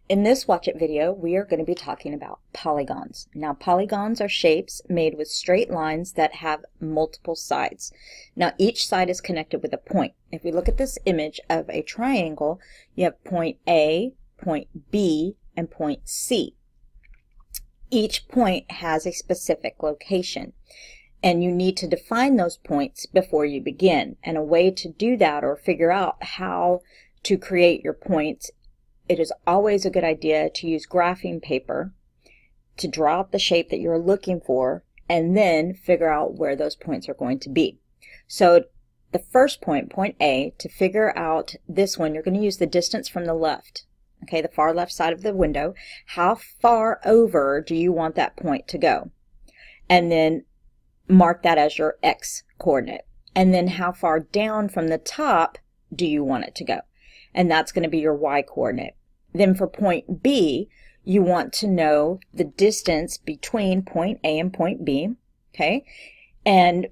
In this Watch It video, we are going to be talking about polygons. Now, polygons are shapes made with straight lines that have multiple sides. Now, each side is connected with a point. If we look at this image of a triangle, you have point A, point B, and point C. Each point has a specific location, and you need to define those points before you begin. And a way to do that, or figure out how to create your points, it is always a good idea to use graphing paper to draw out the shape that you're looking for and then figure out where those points are going to be. So the first point, point A, to figure out this one, you're going to use the distance from the left, okay, the far left side of the window. How far over do you want that point to go? And then mark that as your X coordinate. And then how far down from the top do you want it to go? And that's going to be your Y coordinate. Then for point B, you want to know the distance between point A and point B, okay? And,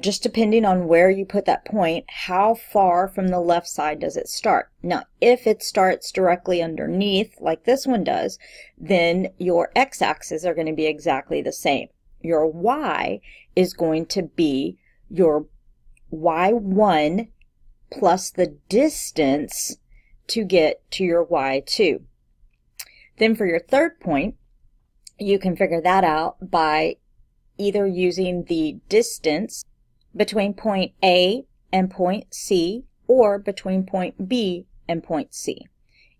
just depending on where you put that point, how far from the left side does it start? Now, if it starts directly underneath, like this one does, then your x-axis are going to be exactly the same. Your y is going to be your y1 plus the distance to get to your y2. Then for your third point, you can figure that out by either using the distance between point A and point C, or between point B and point C.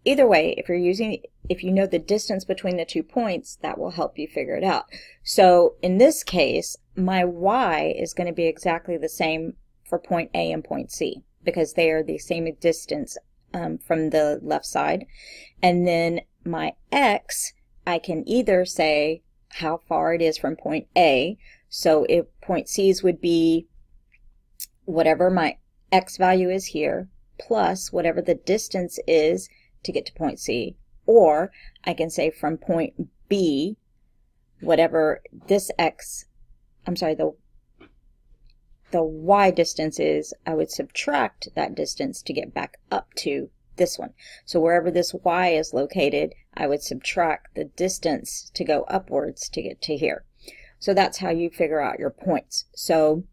Either way, if you know the distance between the 2 points, that will help you figure it out. So in this case, my y is going to be exactly the same for point A and point C, because they are the same distance from the left side. And then my x, I can either say how far it is from point A. So if point C's would be whatever my x value is here, plus whatever the distance is to get to point C. Or I can say from point B, whatever this the y distance is, I would subtract that distance to get back up to this one. So wherever this y is located, I would subtract the distance to go upwards to get to here. So that's how you figure out your points. So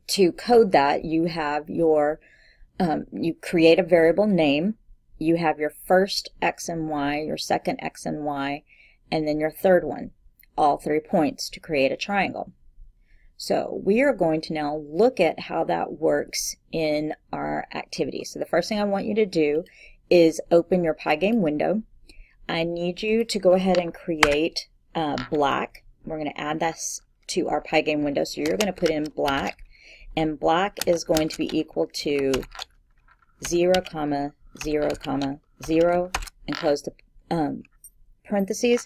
to code that, you have your, you create a variable name, you have your first x and y, your second x and y, and then your third one, all 3 points to create a triangle. So we are going to now look at how that works in our activity. So the first thing I want you to do is open your Pygame window. I need you to go ahead and create black. We're going to add this to our Pygame window. So you're going to put in black, and black is going to be equal to 0, 0, 0, and close the parentheses,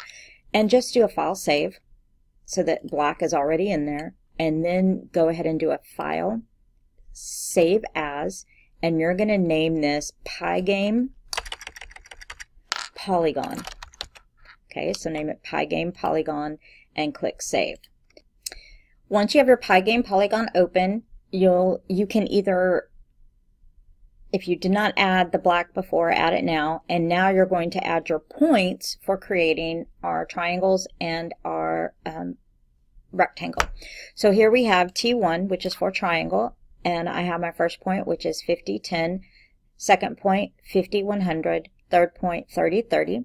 and just do a file save so that black is already in there. And then go ahead and do a file, save as, and you're going to name this Pygame Polygon. Okay, so name it Pygame Polygon and click save. Once you have your Pygame Polygon open, you can either, if you did not add the black before, add it now, and now you're going to add your points for creating our triangles and our rectangle. So here we have T1, which is for triangle, and I have my first point, which is 50, 10, second point, 50, 100, third point, 30, 30.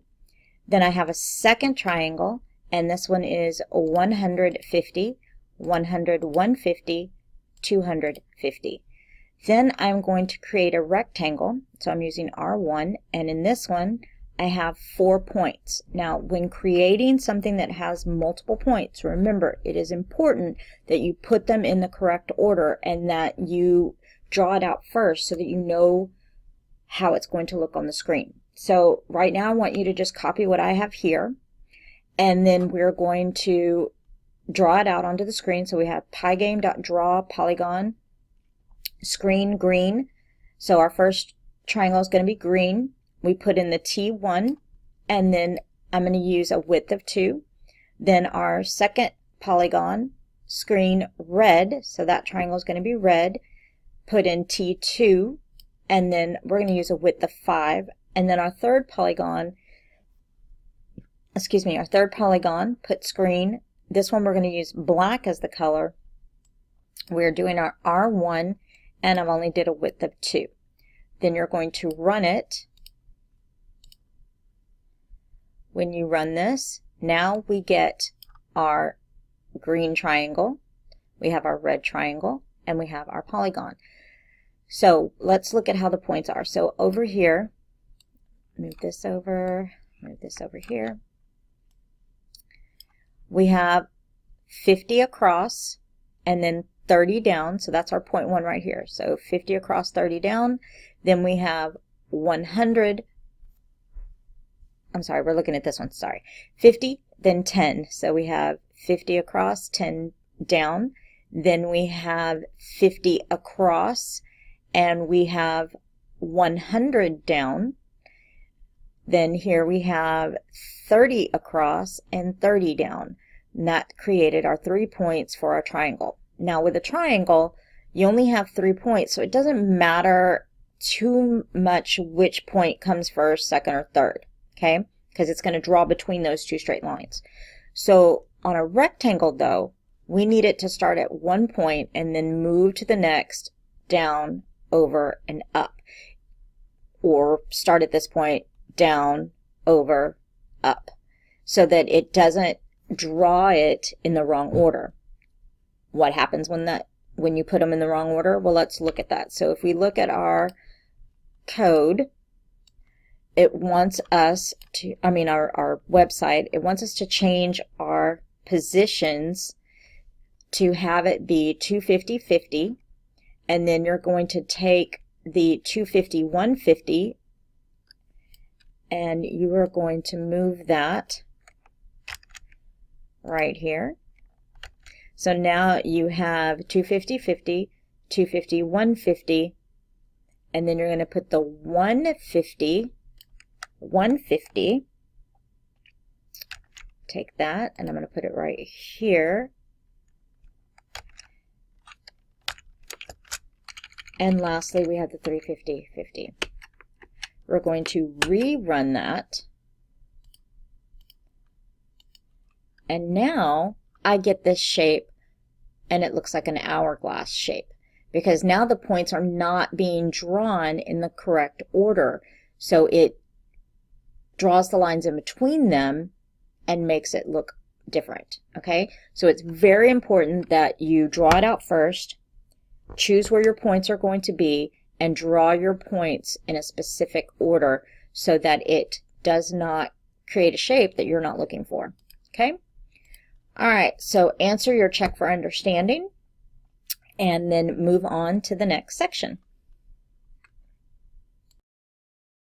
Then I have a second triangle, and this one is 150, 100, 150, 250. Then I'm going to create a rectangle, so I'm using R1, and in this one I have 4 points. Now, when creating something that has multiple points, remember, it is important that you put them in the correct order and that you draw it out first so that you know how it's going to look on the screen. So right now I want you to just copy what I have here, and then we're going to draw it out onto the screen. So we have pygame.draw polygon screen green. So our first triangle is going to be green. We put in the T1, and then I'm going to use a width of 2. Then our second polygon, screen red, so that triangle is going to be red. Put in T2, and then we're going to use a width of 5. And then our third polygon, our third polygon, put screen. This one we're going to use black as the color. We're doing our R1, and I've only did a width of 2. Then you're going to run it. When you run this, now we get our green triangle, we have our red triangle, and we have our polygon. So let's look at how the points are. So over here, move this over here. We have 50 across and then 30 down, so that's our point 1 right here. So 50 across, 30 down. Then we have 100, I'm sorry, we're looking at this one, sorry. 50, then 10. So we have 50 across, 10 down. Then we have 50 across, and we have 100 down. Then here we have 30 across and 30 down. And that created our 3 points for our triangle. Now with a triangle, you only have 3 points, so it doesn't matter too much which point comes first, second, or third, okay? Because it's going to draw between those 2 straight lines. So on a rectangle, though, we need it to start at 1 point and then move to the next, down, over, and up. Or start at this point, down, over, up, so that it doesn't draw it in the wrong order. What happens when you put them in the wrong order? Well, let's look at that. So if we look at our code, it wants us to, our website, it wants us to change our positions to have it be 250, 50, and then you're going to take the 250, 150, and you are going to move that right here. So now you have 250, 50, 250, 150, and then you're going to put the 150, 150, take that, and I'm going to put it right here. And lastly, we have the 350, 50. We're going to rerun that. And now I get this shape, and it looks like an hourglass shape, because now the points are not being drawn in the correct order. So it draws the lines in between them and makes it look different, okay? So it's very important that you draw it out first, choose where your points are going to be, and draw your points in a specific order so that it does not create a shape that you're not looking for, okay? All right, so answer your check for understanding and then move on to the next section.